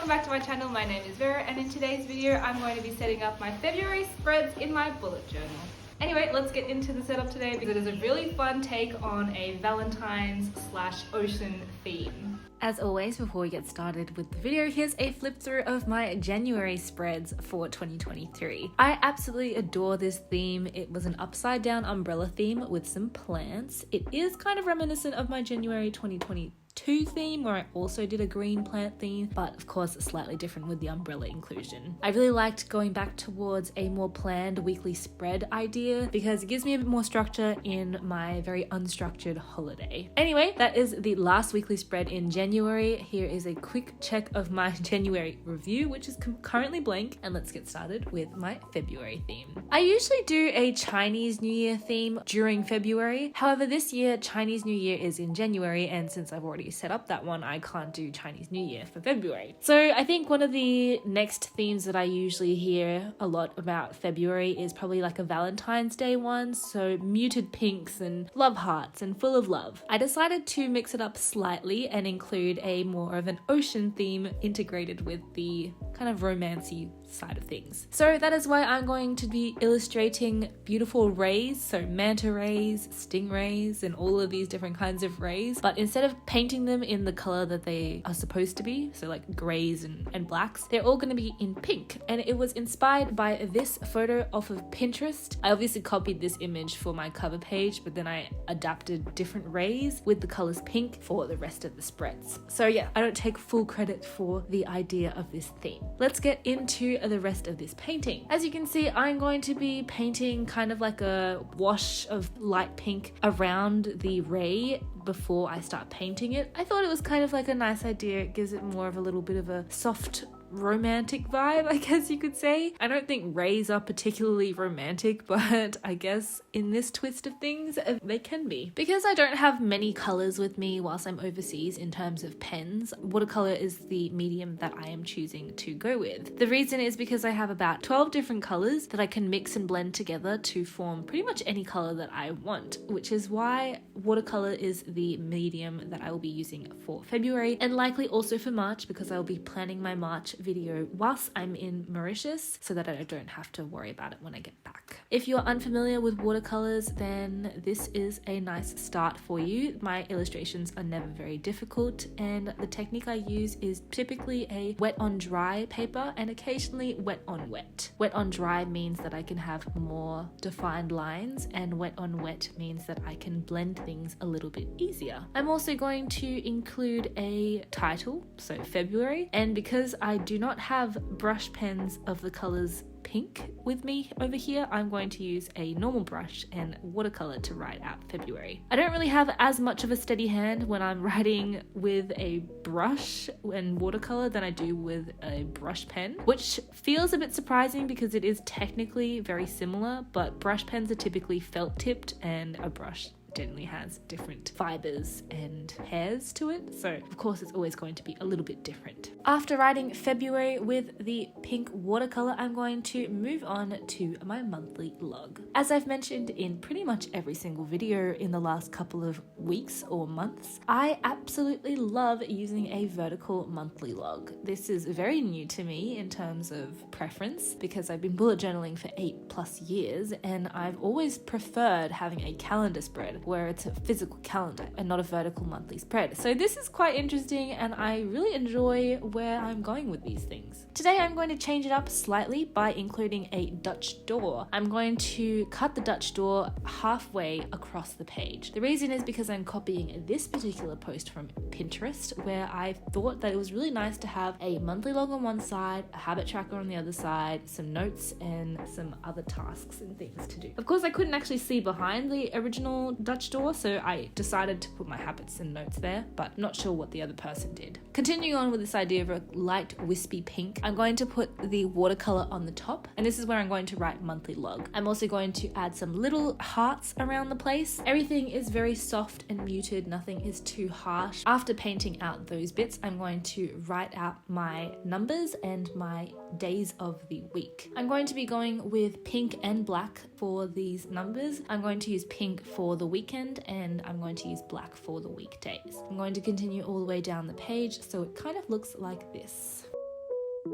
welcome back to my channel. My name is Vera, and in today's video I'm going to be setting up my February spreads in my bullet journal. Anyway, let's get into the setup today because it is a really fun take on a Valentine's / ocean theme. As always, before we get started with the video, here's a flip through of my January spreads for 2023. I absolutely adore this theme. It was an upside down umbrella theme with some plants. It is kind of reminiscent of my January 2022 theme where I also did a green plant theme, but of course slightly different with the umbrella inclusion. I really liked going back towards a more planned weekly spread idea because it gives me a bit more structure in my very unstructured holiday. Anyway, that is the last weekly spread in January. Here is a quick check of my January review, which is currently blank, and let's get started with my February theme. I usually do a Chinese New Year theme during February. However, this year Chinese New Year is in January, and since I've already set up that one, I can't do Chinese New Year for February. So I think one of the next themes that I usually hear a lot about February is probably like a Valentine's Day one, so muted pinks and love hearts and full of love. I decided to mix it up slightly and include a more of an ocean theme integrated with the kind of romancy side of things. So that is why I'm going to be illustrating beautiful rays, so manta rays, stingrays, and all of these different kinds of rays, but instead of painting them in the color that they are supposed to be, so like grays and blacks, they're all going to be in pink. And it was inspired by this photo off of Pinterest. I obviously copied this image for my cover page, but then I adapted different rays with the colors pink for the rest of the spreads. So yeah, I don't take full credit for the idea of this theme. Let's get into the rest of this painting. As you can see, I'm going to be painting kind of like a wash of light pink around the ray before I start painting it. I thought it was kind of like a nice idea. It gives it more of a little bit of a soft romantic vibe, I guess you could say. I don't think rays are particularly romantic, but I guess in this twist of things, they can be. Because I don't have many colors with me whilst I'm overseas in terms of pens, watercolor is the medium that I am choosing to go with. The reason is because I have about 12 different colors that I can mix and blend together to form pretty much any color that I want, which is why watercolor is the medium that I will be using for February and likely also for March, because I will be planning my March video whilst I'm in Mauritius so that I don't have to worry about it when I get back. If you're unfamiliar with watercolors, then this is a nice start for you. My illustrations are never very difficult, and the technique I use is typically a wet on dry paper and occasionally wet on wet. Wet on dry means that I can have more defined lines, and wet on wet means that I can blend things a little bit easier. I'm also going to include a title, so February, and because I do not have brush pens of the colors pink with me over here, I'm going to use a normal brush and watercolor to write out February. I don't really have as much of a steady hand when I'm writing with a brush and watercolor than I do with a brush pen, which feels a bit surprising because it is technically very similar, but brush pens are typically felt tipped and a brush generally has different fibers and hairs to it, so of course it's always going to be a little bit different. After writing February with the pink watercolor, I'm going to move on to my monthly log. As I've mentioned in pretty much every single video in the last couple of weeks or months, I absolutely love using a vertical monthly log. This is very new to me in terms of preference because I've been bullet journaling for 8+ years, and I've always preferred having a calendar spread where it's a physical calendar and not a vertical monthly spread. So this is quite interesting, and I really enjoy where I'm going with these things. Today I'm going to change it up slightly by including a Dutch door. I'm going to cut the Dutch door halfway across the page. The reason is because I'm copying this particular post from Pinterest, where I thought that it was really nice to have a monthly log on one side, a habit tracker on the other side, some notes, and some other tasks and things to do. Of course, I couldn't actually see behind the original Dutch door, so I decided to put my habits and notes there, but not sure what the other person did. Continuing on with this idea of a light wispy pink, I'm going to put the watercolor on the top, and this is where I'm going to write monthly log. I'm also going to add some little hearts around the place. Everything is very soft and muted, nothing is too harsh. After painting out those bits, I'm going to write out my numbers and my days of the week. I'm going to be going with pink and black for these numbers. I'm going to use pink for the weekend, and I'm going to use black for the weekdays. I'm going to continue all the way down the page so it kind of looks like this. Of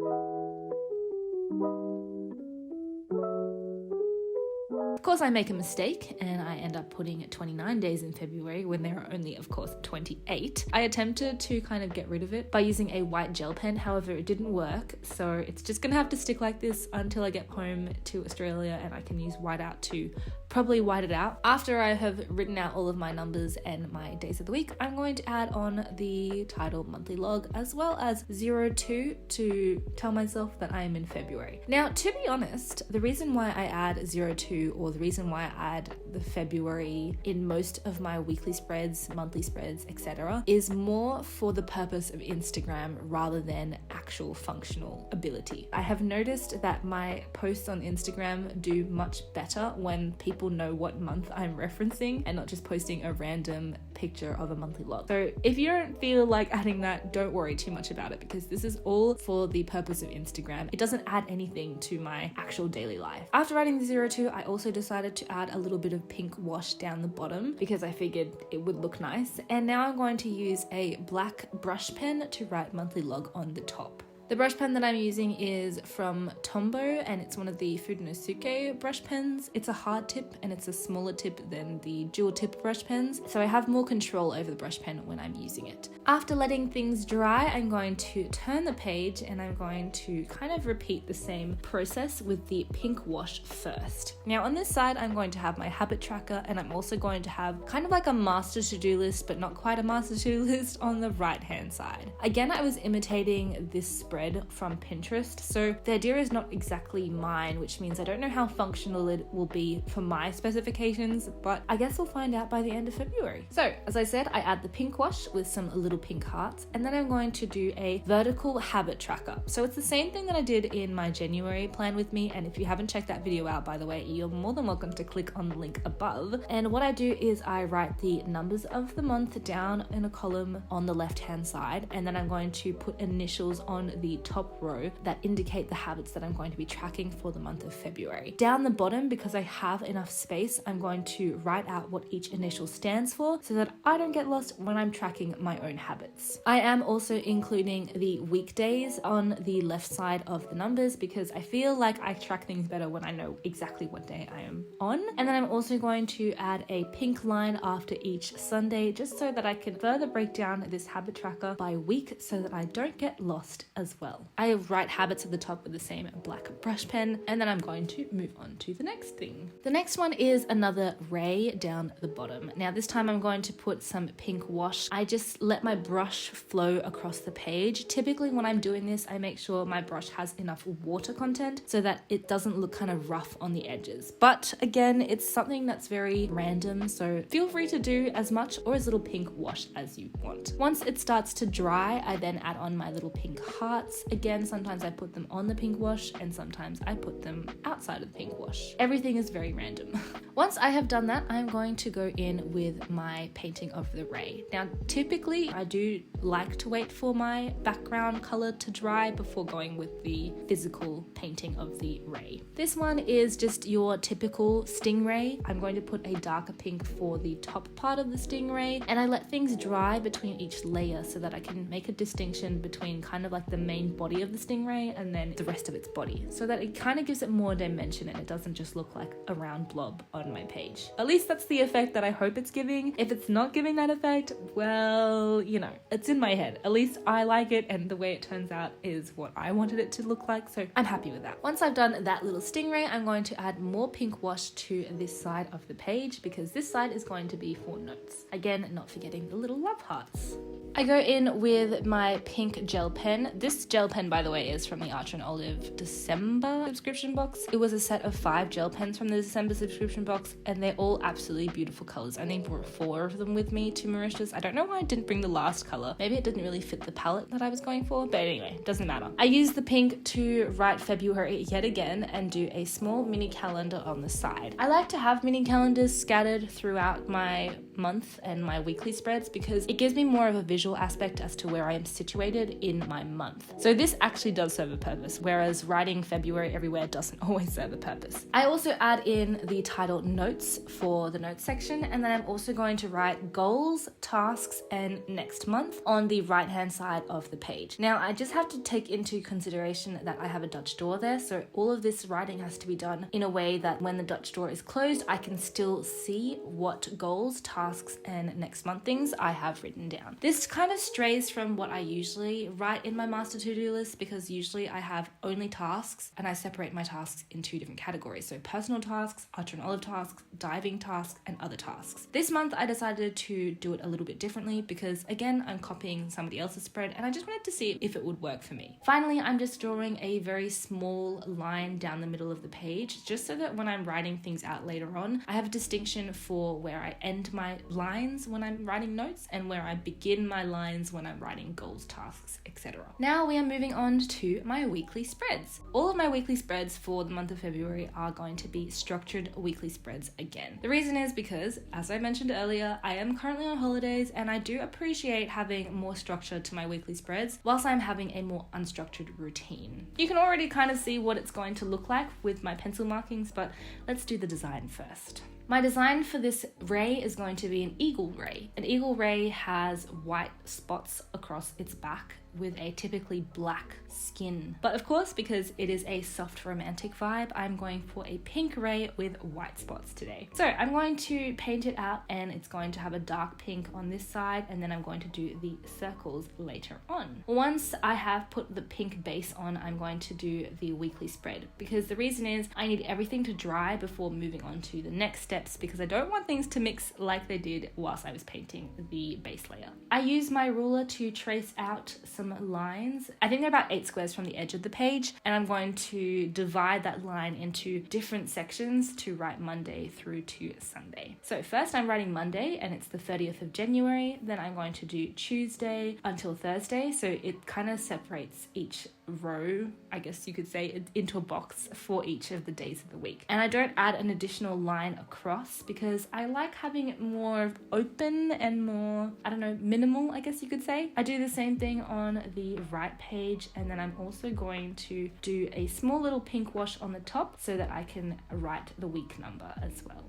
course, I make a mistake and I end up putting 29 days in February when there are only, of course, 28. I attempted to kind of get rid of it by using a white gel pen. However, it didn't work. So it's just going to have to stick like this until I get home to Australia and I can use whiteout to probably white it out. After I have written out all of my numbers and my days of the week, I'm going to add on the title monthly log as well as 02 to tell myself that I am in February. Now, to be honest, the reason why I add 02 or the reason why I add the February in most of my weekly spreads, monthly spreads, etc. is more for the purpose of Instagram rather than actual functional ability. I have noticed that my posts on Instagram do much better when people know what month I'm referencing and not just posting a random picture of a monthly log. So if you don't feel like adding that, don't worry too much about it because this is all for the purpose of Instagram. It doesn't add anything to my actual daily life. After adding the 02, I also decided to add a little bit of pink wash down the bottom because I figured it would look nice. And now I'm going to use a black brush pen to write monthly log on the top. The brush pen that I'm using is from Tombow and it's one of the Fudenosuke brush pens. It's a hard tip and it's a smaller tip than the dual tip brush pens, so I have more control over the brush pen when I'm using it. After letting things dry, I'm going to turn the page and I'm going to kind of repeat the same process with the pink wash first. Now on this side, I'm going to have my habit tracker and I'm also going to have kind of like a master to-do list, but not quite a master to-do list on the right-hand side. Again, I was imitating this spread from Pinterest, so the idea is not exactly mine, which means I don't know how functional it will be for my specifications, but I guess we'll find out by the end of February. So as I said, I add the pink wash with some little pink hearts, and then I'm going to do a vertical habit tracker. So it's the same thing that I did in my January plan with me, and if you haven't checked that video out, by the way, you're more than welcome to click on the link above. And what I do is I write the numbers of the month down in a column on the left hand side, and then I'm going to put initials on the top row that indicate the habits that I'm going to be tracking for the month of February. Down the bottom, because I have enough space, I'm going to write out what each initial stands for so that I don't get lost when I'm tracking my own habits. I am also including the weekdays on the left side of the numbers because I feel like I track things better when I know exactly what day I am on. And then I'm also going to add a pink line after each Sunday just so that I can further break down this habit tracker by week so that I don't get lost as well. I write habits at the top with the same black brush pen, and then I'm going to move on to the next thing. The next one is another ray down the bottom. Now this time I'm going to put some pink wash. I just let my brush flow across the page. Typically when I'm doing this, I make sure my brush has enough water content so that it doesn't look kind of rough on the edges. But again, it's something that's very random, so feel free to do as much or as little pink wash as you want. Once it starts to dry, I then add on my little pink hearts. Again, sometimes I put them on the pink wash and sometimes I put them outside of the pink wash. Everything is very random. Once I have done that, I'm going to go in with my painting of the ray. Now, typically I do like to wait for my background color to dry before going with the physical painting of the ray. This one is just your typical stingray. I'm going to put a darker pink for the top part of the stingray, and I let things dry between each layer so that I can make a distinction between kind of like the main body of the stingray and then the rest of its body, so that it kind of gives it more dimension and it doesn't just look like a round blob on my page. At least that's the effect that I hope it's giving. If it's not giving that effect, well, you know, it's in my head. At least I like it, and the way it turns out is what I wanted it to look like, so I'm happy with that. Once I've done that little stingray, I'm going to add more pink wash to this side of the page because this side is going to be for notes. Again, not forgetting the little love hearts. I go in with my pink gel pen. This gel pen, by the way, is from the Archer and Olive December subscription box. It was a set of 5 gel pens from the December subscription box, and they're all absolutely beautiful colors. I only brought 4 of them with me to Mauritius. I don't know why I didn't bring the last color. Maybe it didn't really fit the palette that I was going for, but anyway, doesn't matter. I used the pink to write February yet again and do a small mini calendar on the side. I like to have mini calendars scattered throughout my month and my weekly spreads because it gives me more of a visual aspect as to where I am situated in my month. So this actually does serve a purpose, whereas writing February everywhere doesn't always serve a purpose. I also add in the title notes for the notes section, and then I'm also going to write goals, tasks, and next month on the right hand side of the page. Now I just have to take into consideration that I have a Dutch door there, so all of this writing has to be done in a way that when the Dutch door is closed, I can still see what goals, tasks, and next month things I have written down. This kind of strays from what I usually write in my master to-do list, because usually I have only tasks and I separate my tasks in two different categories. So personal tasks, Archer and Olive tasks, diving tasks, and other tasks. This month I decided to do it a little bit differently because again, I'm copying somebody else's spread and I just wanted to see if it would work for me. Finally, I'm just drawing a very small line down the middle of the page, just so that when I'm writing things out later on, I have a distinction for where I end my lines when I'm writing notes and where I begin my lines when I'm writing goals, tasks, etc. Now we are moving on to my weekly spreads. All of my weekly spreads for the month of February are going to be structured weekly spreads again. The reason is because, as I mentioned earlier, I am currently on holidays and I do appreciate having more structure to my weekly spreads whilst I'm having a more unstructured routine. You can already kind of see what it's going to look like with my pencil markings, but let's do the design first. My design for this ray is going to be an eagle ray. An eagle ray has white spots across its back with a typically black skin. But of course, because it is a soft romantic vibe, I'm going for a pink ray with white spots today. So I'm going to paint it out and it's going to have a dark pink on this side, and then I'm going to do the circles later on. Once I have put the pink base on, I'm going to do the weekly spread, because the reason is I need everything to dry before moving on to the next steps, because I don't want things to mix like they did whilst I was painting the base layer. I use my ruler to trace out some lines. I think they're about 8 squares from the edge of the page, and I'm going to divide that line into different sections to write Monday through to Sunday. So first I'm writing Monday and it's the 30th of January, then I'm going to do Tuesday until Thursday, so it kind of separates each row, I guess you could say, into a box for each of the days of the week. And I don't add an additional line across because I like having it more open and more, I don't know, minimal, I guess you could say. I do the same thing on the right page, and then I'm also going to do a small little pink wash on the top so that I can write the week number as well.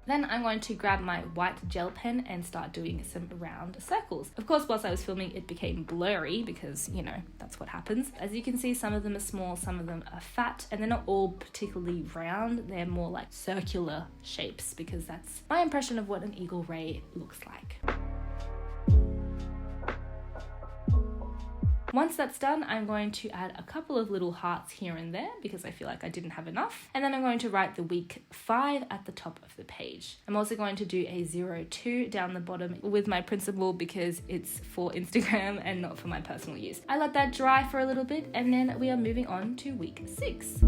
Then I'm going to grab my white gel pen and start doing some round circles. Of course, whilst I was filming, it became blurry because, you know, that's what happens. As you can see, some of them are small, some of them are fat, and they're not all particularly round. They're more like circular shapes because that's my impression of what an eagle ray looks like. Once that's done, I'm going to add a couple of little hearts here and there because I feel like I didn't have enough. And then I'm going to write the week 5 at the top of the page. I'm also going to do a 02 down the bottom with my principal because it's for Instagram and not for my personal use. I let that dry for a little bit, and then we are moving on to week 6.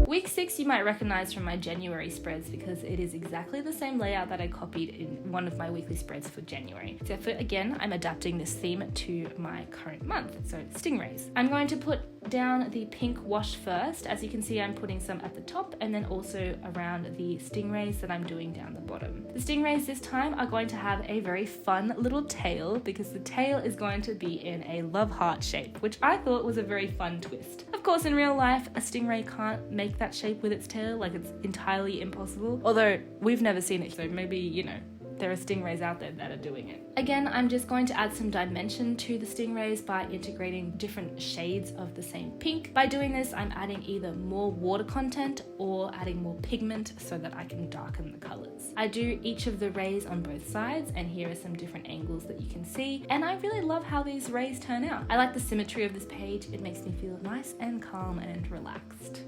Week 6 you might recognize from my January spreads because it is exactly the same layout that I copied in one of my weekly spreads for January. Except for, again, I'm adapting this theme to my current month, so stingrays. I'm going to put down the pink wash first. As you can see, I'm putting some at the top and then also around the stingrays that I'm doing down the bottom. The stingrays this time are going to have a very fun little tail because the tail is going to be in a love heart shape, which I thought was a very fun twist. Of course, in real life, a stingray can't make that shape with its tail, like it's entirely impossible. Although we've never seen it, so maybe, you know, there are stingrays out there that are doing it. Again, I'm just going to add some dimension to the stingrays by integrating different shades of the same pink. By doing this, I'm adding either more water content or adding more pigment so that I can darken the colors. I do each of the rays on both sides, and here are some different angles that you can see, and I really love how these rays turn out. I like the symmetry of this page. It makes me feel nice and calm and relaxed.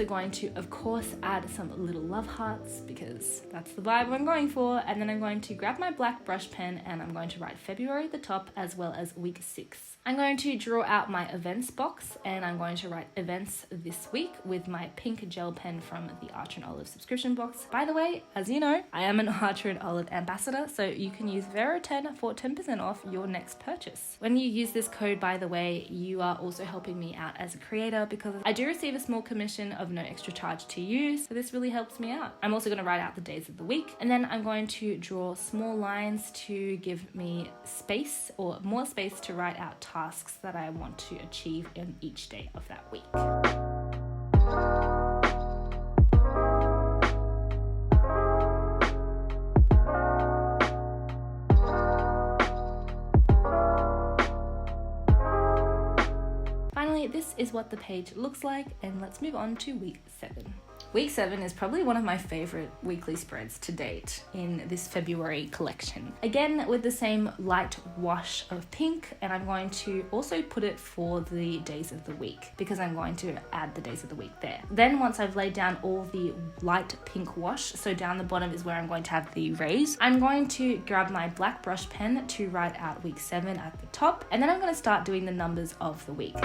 also going to, of course, add some little love hearts because that's the vibe I'm going for. And then I'm going to grab my black brush pen and I'm going to write February at the top as well as week 6. I'm going to draw out my events box and I'm going to write events this week with my pink gel pen from the Archer & Olive subscription box. By the way, as you know, I am an Archer & Olive ambassador, so you can use Vero10 for 10% off your next purchase. When you use this code, by the way, you are also helping me out as a creator because I do receive a small commission of no extra charge to you, so this really helps me out. I'm also going to write out the days of the week, and then I'm going to draw small lines to give me space or more space to write out tasks that I want to achieve in each day of that week. Finally, this is what the page looks like, and let's move on to week 7. Week 7 is probably one of my favorite weekly spreads to date in this February collection. Again, with the same light wash of pink, and I'm going to also put it for the days of the week because I'm going to add the days of the week there. Then once I've laid down all the light pink wash, so down the bottom is where I'm going to have the rays, I'm going to grab my black brush pen to write out week 7 at the top, and then I'm going to start doing the numbers of the week.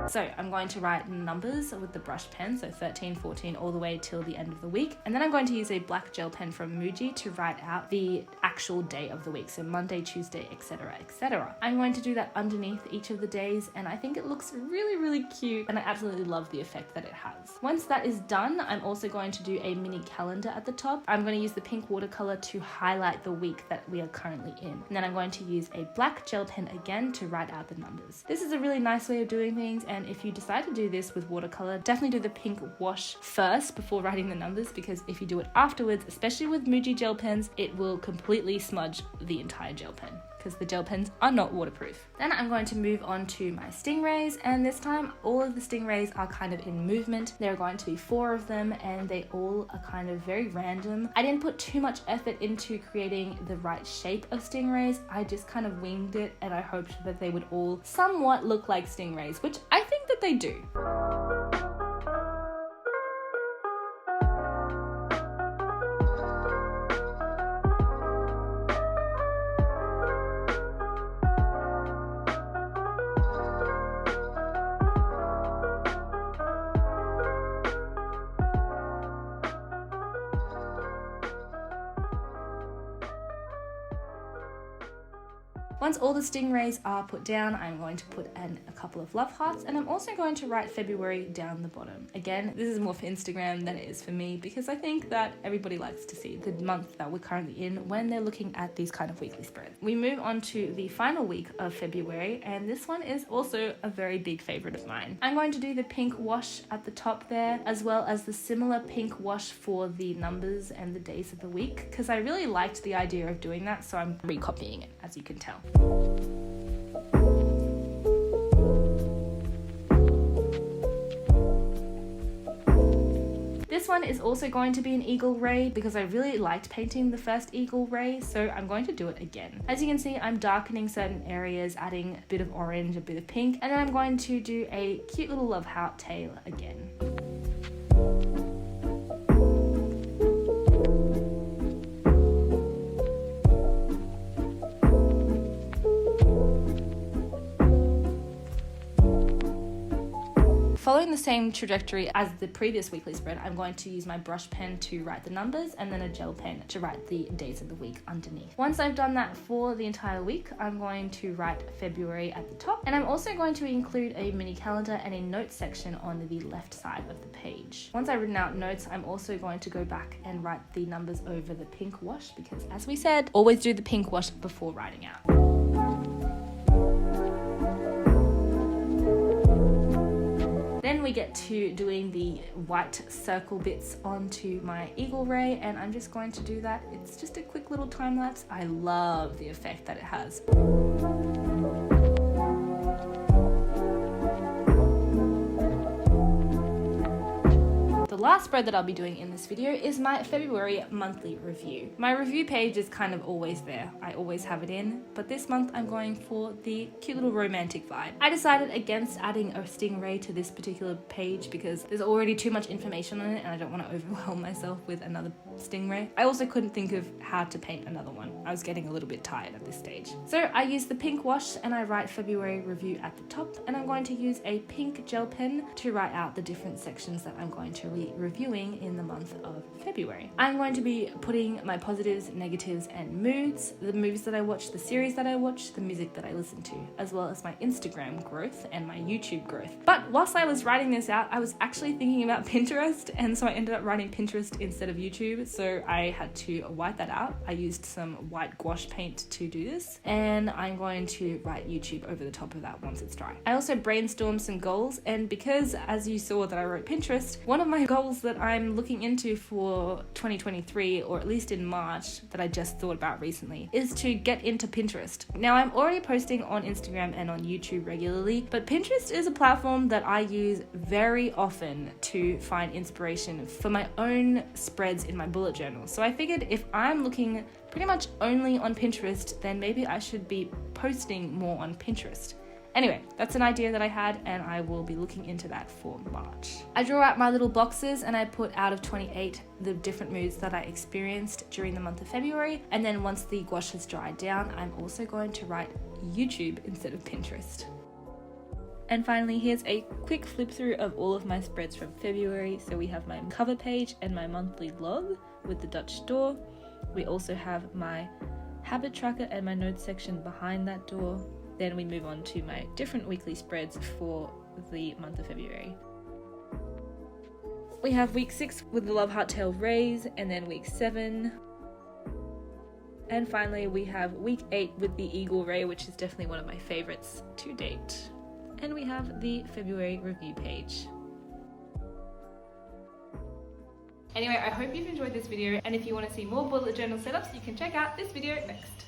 So I'm going to write numbers with the brush pen, so 13, 14, all the way till the end of the week. And then I'm going to use a black gel pen from Muji to write out the actual day of the week, so Monday, Tuesday, etc, etc. I'm going to do that underneath each of the days, and I think it looks really, really cute, and I absolutely love the effect that it has. Once that is done, I'm also going to do a mini calendar at the top. I'm going to use the pink watercolor to highlight the week that we are currently in. And then I'm going to use a black gel pen again to write out the numbers. This is a really nice way of doing things, and if you decide to do this with watercolor, definitely do the pink wash first before writing the numbers, because if you do it afterwards, especially with Muji gel pens, it will completely smudge the entire gel pen because the gel pens are not waterproof. Then I'm going to move on to my stingrays, and this time all of the stingrays are kind of in movement. There are going to be 4 of them, and they all are kind of very random. I didn't put too much effort into creating the right shape of stingrays. I just kind of winged it, and I hoped that they would all somewhat look like stingrays, which I think that they do. Once all the stingrays are put down, I'm going to put in a couple of love hearts, and I'm also going to write February down the bottom. Again, this is more for Instagram than it is for me because I think that everybody likes to see the month that we're currently in when they're looking at these kind of weekly spreads. We move on to the final week of February, and this one is also a very big favorite of mine. I'm going to do the pink wash at the top there, as well as the similar pink wash for the numbers and the days of the week, because I really liked the idea of doing that, so I'm recopying it, as you can tell. This one is also going to be an eagle ray because I really liked painting the first eagle ray, so I'm going to do it again. As you can see, I'm darkening certain areas, adding a bit of orange, a bit of pink, and then I'm going to do a cute little love heart tail again. Following the same trajectory as the previous weekly spread, I'm going to use my brush pen to write the numbers and then a gel pen to write the days of the week underneath. Once I've done that for the entire week, I'm going to write February at the top, and I'm also going to include a mini calendar and a notes section on the left side of the page. Once I've written out notes, I'm also going to go back and write the numbers over the pink wash because, as we said, always do the pink wash before writing out. Then we get to doing the white circle bits onto my eagle ray, and I'm just going to do that. It's just a quick little time lapse. I love the effect that it has. The last spread that I'll be doing in this video is my February monthly review. My review page is kind of always there. I always have it in, but this month I'm going for the cute little romantic vibe. I decided against adding a stingray to this particular page because there's already too much information on it and I don't want to overwhelm myself with another stingray. I also couldn't think of how to paint another one. I was getting a little bit tired at this stage. So I use the pink wash and I write February review at the top, and I'm going to use a pink gel pen to write out the different sections that I'm going to be reviewing in the month of February. I'm going to be putting my positives, negatives, and moods, the movies that I watch, the series that I watch, the music that I listen to, as well as my Instagram growth and my YouTube growth. But whilst I was writing this out, I was actually thinking about Pinterest, and so I ended up writing Pinterest instead of YouTube, so I had to white that out. I used some white gouache paint to do this, and I'm going to write YouTube over the top of that once it's dry. I also brainstormed some goals, and because as you saw that I wrote Pinterest, one of my goals that I'm looking into for 2023, or at least in March, that I just thought about recently, is to get into Pinterest. Now I'm already posting on Instagram and on YouTube regularly, but Pinterest is a platform that I use very often to find inspiration for my own spreads in my bullet journal. So I figured if I'm looking pretty much only on Pinterest, then maybe I should be posting more on Pinterest. Anyway, that's an idea that I had, and I will be looking into that for March. I draw out my little boxes and I put out of 28 the different moods that I experienced during the month of February, and then once the gouache has dried down, I'm also going to write YouTube instead of Pinterest. And finally, here's a quick flip through of all of my spreads from February. So we have my cover page and my monthly log with the Dutch door. We also have my habit tracker and my notes section behind that door. Then we move on to my different weekly spreads for the month of February. We have week 6 with the love heart tail raise, and then week 7. And finally we have week 8 with the eagle ray, which is definitely one of my favorites to date. And we have the February review page. Anyway, I hope you've enjoyed this video, and if you want to see more bullet journal setups, you can check out this video next.